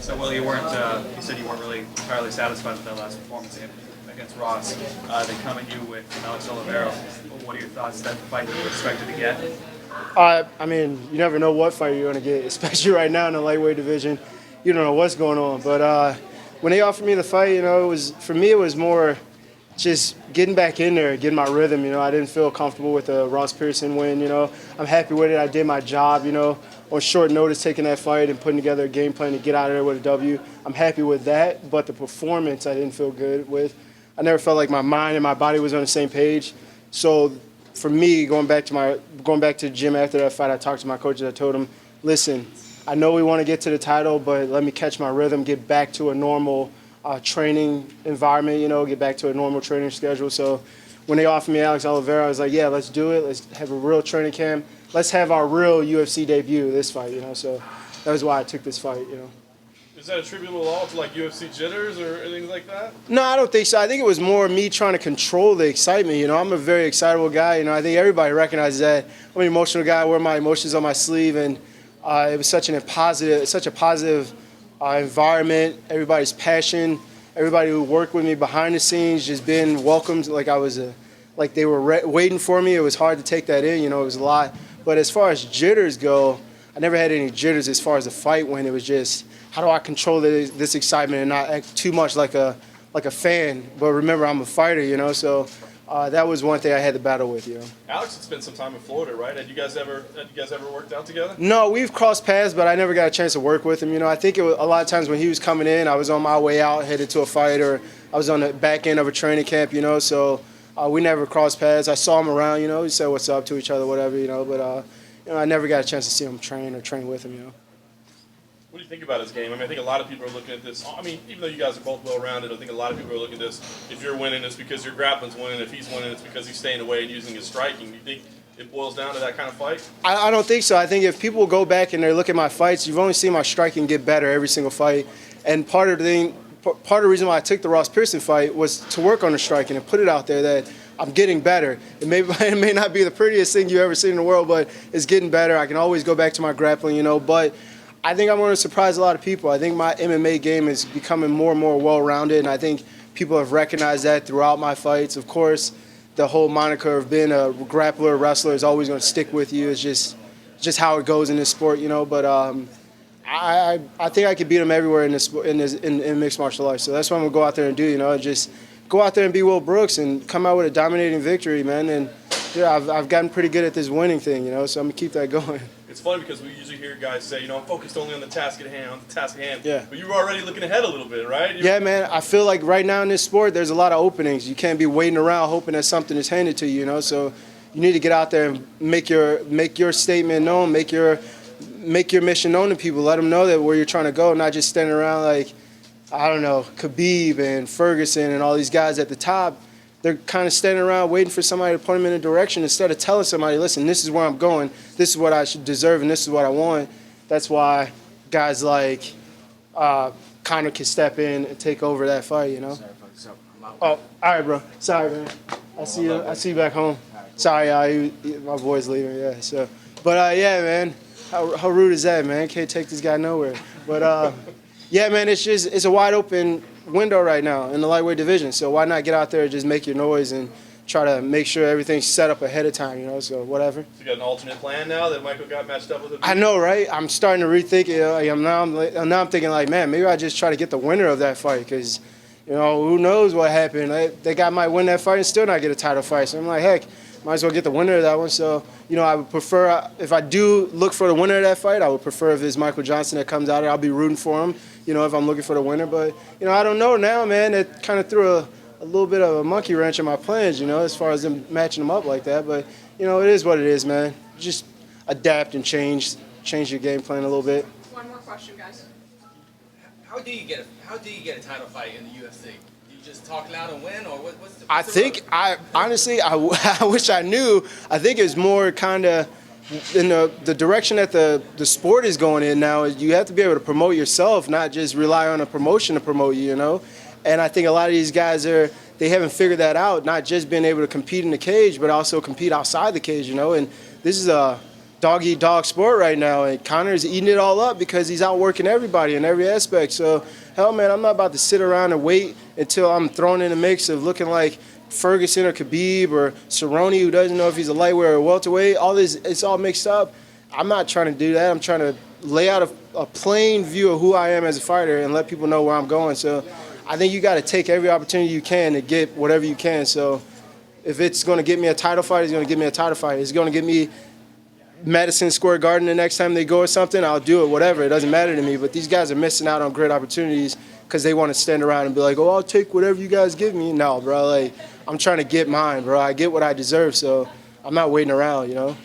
So, Will, you weren't. You said you weren't really entirely satisfied with that last performance against Ross. They come at you with Alex Oliveira. What are your thoughts? That fight you were expected to get? I mean, you never know what fight you're going to get, especially right now in the lightweight division. You don't know what's going on. But when they offered me the fight, it was for me. It was more just getting back in there, getting my rhythm. I didn't feel comfortable with the Ross Pearson win. I'm happy with it. I did my job. On short notice, taking that fight and putting together a game plan to get out of there with a W. I'm happy with that. But the performance, I didn't feel good with. I never felt like my mind and my body was on the same page. So for me, going back to the gym after that fight, I talked to my coaches. I told them, listen, I know we want to get to the title, but let me catch my rhythm, get back to a normal training environment, get back to a normal training schedule. So when they offered me Alex Oliveira, I was like, yeah, let's do it. Let's have a real training camp. Let's have our real UFC debut, this fight, So that was why I took this fight, Is that attributable at all to like UFC jitters or anything like that? No, I don't think so. I think it was more me trying to control the excitement. I'm a very excitable guy. I think everybody recognizes that. I'm an emotional guy. I wear my emotions on my sleeve, and it was such a positive environment. Everybody's passion, everybody who worked with me behind the scenes, just being welcomed like they were waiting for me. It was hard to take that in. It was a lot. But as far as jitters go, I never had any jitters as far as the fight went. It was just, how do I control this excitement and not act too much like a fan? But remember, I'm a fighter, So that was one thing I had to battle with, Alex had spent some time in Florida, right? Had you guys ever worked out together? No, we've crossed paths, but I never got a chance to work with him. I think it was a lot of times when he was coming in, I was on my way out, headed to a fight, or I was on the back end of a training camp, So we never crossed paths. I saw him around, We said what's up to each other, whatever, But I never got a chance to see him train or train with him, What do you think about his game? I think a lot of people are looking at this. Even though you guys are both well-rounded, I think a lot of people are looking at this. If you're winning, it's because your grappling's winning. If he's winning, it's because he's staying away and using his striking. Do you think it boils down to that kind of fight? I don't think so. I think if people go back and they look at my fights, you've only seen my striking get better every single fight. And part of the reason why I took the Ross Pearson fight was to work on the striking and put it out there that I'm getting better. It may not be the prettiest thing you've ever seen in the world, but it's getting better. I can always go back to my grappling, But I think I'm going to surprise a lot of people. I think my MMA game is becoming more and more well-rounded, and I think people have recognized that throughout my fights. Of course, the whole moniker of being a grappler, wrestler is always going to stick with you. It's just how it goes in this sport, But I think I could beat them everywhere in mixed martial arts. So that's what I'm going to go out there and do, and just go out there and be Will Brooks and come out with a dominating victory, man. And yeah, I've gotten pretty good at this winning thing, so I'm going to keep that going. It's funny because we usually hear guys say, I'm focused only on the task at hand, Yeah. But you were already looking ahead a little bit, right? Yeah, man. I feel like right now in this sport, there's a lot of openings. You can't be waiting around hoping that something is handed to you, So you need to get out there and make your statement known, make your mission known to people. Let them know that where you're trying to go, not just standing around like, I don't know, Khabib and Ferguson and all these guys at the top. They're kind of standing around waiting for somebody to point them in a direction instead of telling somebody, listen, this is where I'm going, this is what I should deserve, and this is what I want. That's why guys like Conor can step in and take over that fight, Oh, all right, bro. Sorry, man. I see you back home. Sorry, my boy's leaving, yeah. So, but yeah, man. How rude is that, man? Can't take this guy nowhere. But yeah, man, it's a wide open window right now in the lightweight division. So why not get out there and just make your noise and try to make sure everything's set up ahead of time, So whatever. So you got an alternate plan now that Michael got matched up with him? I know, right? I'm starting to rethink it. Now I'm thinking like, man, maybe I just try to get the winner of that fight because, who knows what happened. That guy might win that fight and still not get a title fight. So I'm like, heck, might as well get the winner of that one. So, I would prefer, if I do look for the winner of that fight, I would prefer if it's Michael Johnson that comes out. I'll be rooting for him, if I'm looking for the winner. But, I don't know now, man. It kind of threw a little bit of a monkey wrench in my plans, as far as them matching them up like that. But, it is what it is, man. Just adapt and change your game plan a little bit. One more question, guys. How do you get a title fight in the UFC? Do you just talk loud and win, or what's the I think honestly I wish I knew. I think it's more kind of in the direction that the sport is going in now. Is you have to be able to promote yourself, not just rely on a promotion to promote you. And I think a lot of these guys they haven't figured that out. Not just being able to compete in the cage, but also compete outside the cage. And this is a dog-eat-dog sport right now, and Conor's eating it all up because he's outworking everybody in every aspect. So, hell, man, I'm not about to sit around and wait until I'm thrown in the mix of looking like Ferguson or Khabib or Cerrone, who doesn't know if he's a lightweight or a welterweight. All this, it's all mixed up. I'm not trying to do that. I'm trying to lay out a plain view of who I am as a fighter and let people know where I'm going. So I think you got to take every opportunity you can to get whatever you can. So if it's going to get me a title fight, it's going to get me a title fight. It's going to get me Madison Square Garden the next time they go or something, I'll do it, whatever. It doesn't matter to me. But these guys are missing out on great opportunities because they want to stand around and be like, oh, I'll take whatever you guys give me. No, bro, like, I'm trying to get mine, bro. I get what I deserve, so I'm not waiting around, you know?